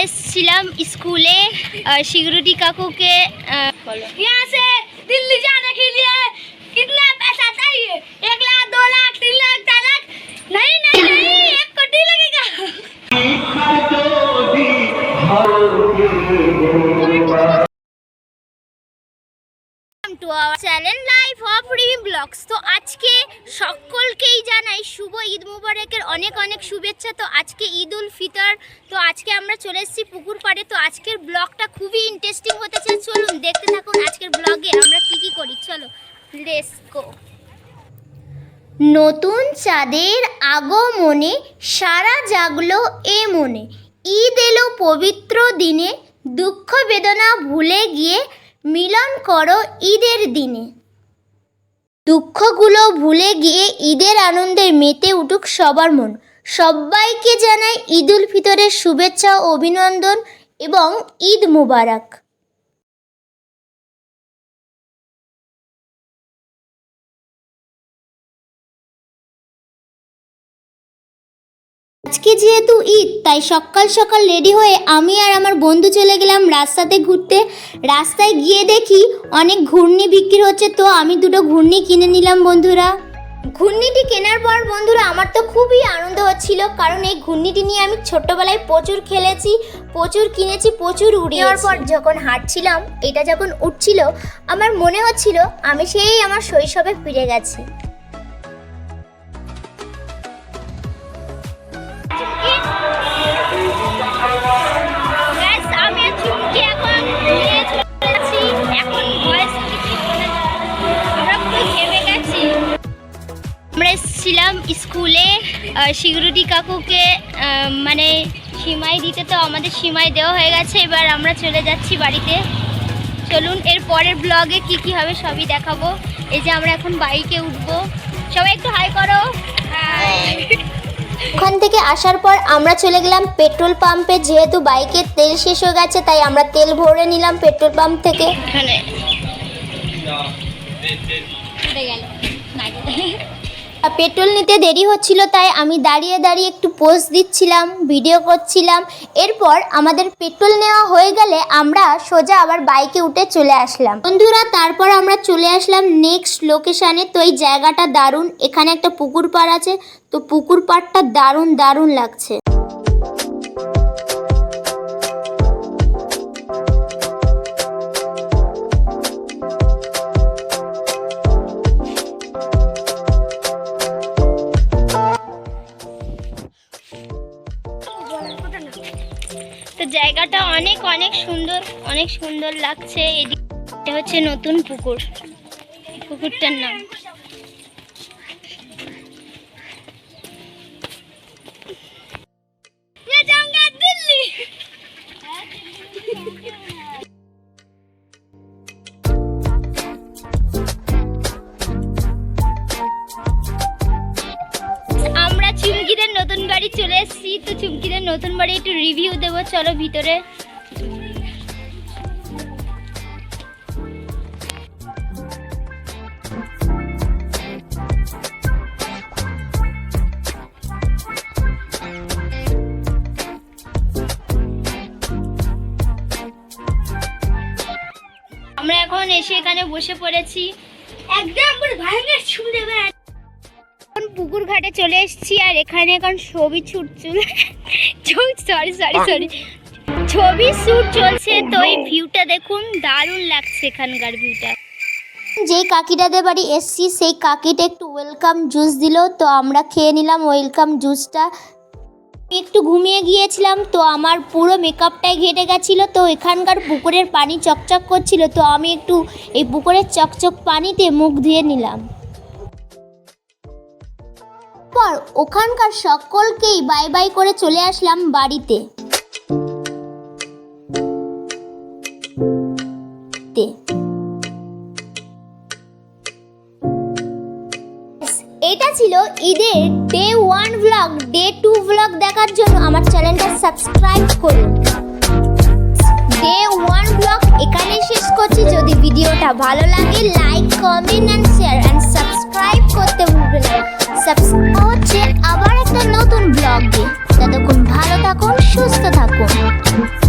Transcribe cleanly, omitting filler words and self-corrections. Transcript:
এসেছিলাম স্কুলে सिक्योरिटी কাকুকে यहाँ से दिल्ली जाने के लिए कितना पैसा चाहिए? 1 लाख 2 लाख 3 लाख 4 लाख? नहीं नहीं नहीं 1 कोटी लगेगा। To our channel life of Rimi blogs. তো আজকে সকলকেই জানাই শুভ ঈদ মুবারকের অনেক অনেক শুভেচ্ছা। তো আজকে ঈদ উল ফিতর। তো আজকে আমরা চলে এসেছি পুকুর পাড়ে। তো আজকের ব্লগটা খুবই ইন্টারেস্টিং হতে চাই, চলুন দেখতে থাকুন আজকের ব্লগে আমরা কি করি। চলো লেটস গো। নতুন চাঁদের আগমনে সারা জাগলো এ মনে, ঈদ এলো পবিত্র দিনে, দুঃখ বেদনা ভুলে গিয়ে মিলন করো ঈদের দিনে। দুঃখগুলো ভুলে গিয়ে ঈদের আনন্দে মেতে উঠুক সবার মন। সবাইকে জানাই ঈদ উল ফিতরের শুভেচ্ছা ও অভিনন্দন এবং ঈদ মুবারক। আজকে যেহেতু ঈদ তাই সকাল সকাল রেডি হয়ে আমি আর আমার বন্ধু চলে গেলাম রাস্তাতে ঘুরতে। রাস্তায় গিয়ে দেখি অনেক ঘূর্ণি বিক্রি হচ্ছে, তো আমি দুটো ঘূর্ণি কিনে নিলাম বন্ধুরা। ঘূর্ণিটি কেনার পর বন্ধুরা আমার তো খুবই আনন্দ হচ্ছিল, কারণ এই ঘূর্ণিটি নিয়ে আমি ছোট্টবেলায় প্রচুর খেলেছি, প্রচুর কিনেছি, প্রচুর উড়িয়ে পর যখন হাঁটছিলাম এটা যখন উঠছিল আমার মনে হচ্ছিল আমি সেই আমার শৈশবে ফিরে গেছি। আমরা এসেছিলাম স্কুলে সিকিউরিটি কাকুকে মানে সিমাই দিতে, তো আমাদের সিমাই দেওয়া হয়ে গেছে। এবার আমরা চলে যাচ্ছি বাড়িতে। চলুন এর পরের ব্লগে কি হবে সবই দেখাবো। এই যে আমরা এখন বাইকে উঠবো, সবাই একটু হাই করো। ওখান থেকে আসার পর আমরা চলে গেলাম পেট্রোল পাম্পে, যেহেতু বাইকের তেল শেষ হয়ে গেছে তাই আমরা তেল ভরে নিলাম পেট্রোল পাম্প থেকে। পেট্রোল নিতে দেরি হচ্ছিল তাই আমি দাঁড়িয়ে দাঁড়িয়ে একটু পোজ দিচ্ছিলাম, ভিডিও করছিলাম। এরপর আমাদের পেট্রোল নেওয়া হয়ে গেলে আমরা সোজা আবার বাইকে উঠে চলে আসলাম বন্ধুরা। তারপর আমরা চলে আসলাম নেক্সট লোকেশানে। তো এই জায়গাটা দারুণ, এখানে একটা পুকুর পাড় আছে, তো পুকুর পাড়টা দারুণ দারুণ লাগছে। তো জায়গাটা অনেক অনেক সুন্দর, অনেক সুন্দর লাগছে। এটা হচ্ছে নতুন পুকুর, পুকুরটার নাম। আমরা চুমকিদের নতুন বাড়ি চলে এসেছি। তো চুমকিদের নতুন বাড়ি একটু রিভিউ দেবো, চলো ভিতরে। আমরা এখন এসে এখানে বসে পড়েছি, একদম ভাঙে ছুঁড়ে বেড়া। এখন পুকুর ঘাটে চলে এসেছি আর এখানে এখন ছবি শুট চলছে। তো এই ভিউটা দেখুন, দারুণ লাগছে এখানকার ভিউটা। যে কাকিটাদের বাড়ি এসছি সেই কাকিটা একটু ওয়েলকাম জুস দিল, তো আমরা খেয়ে নিলাম ওয়েলকাম জুসটা। একটু ঘুমিয়ে গিয়েছিলাম, তো আমার পুরো মেকআপটাই ঘেটে গেছিলো। তো এখানকার পুকুরের পানি চকচক করছিল, তো আমি একটু এই পুকুরের চকচক পানিতে মুখ ধুয়ে নিলাম। পর ওখানকার সকলকেই বাই বাই করে চলে আসলাম বাড়িতে। এটা ছিল ঈদের ডে 1 ব্লগ। ডে 2 ব্লগ দেখার জন্য আমার চ্যানেলটা সাবস্ক্রাইব করুন। ডে 1 ব্লগ এখানেই শেষ করছি। যদি ভিডিওটা ভালো লাগে like, comment and share and subscribe করতে ভুলবেন না। সাবস্ক্রাইব হচ্ছে আবার একটা নতুন ব্লগ দিয়ে। ততক্ষণ ভালো থাকুন। থাকুন, সুস্থ থাকুন।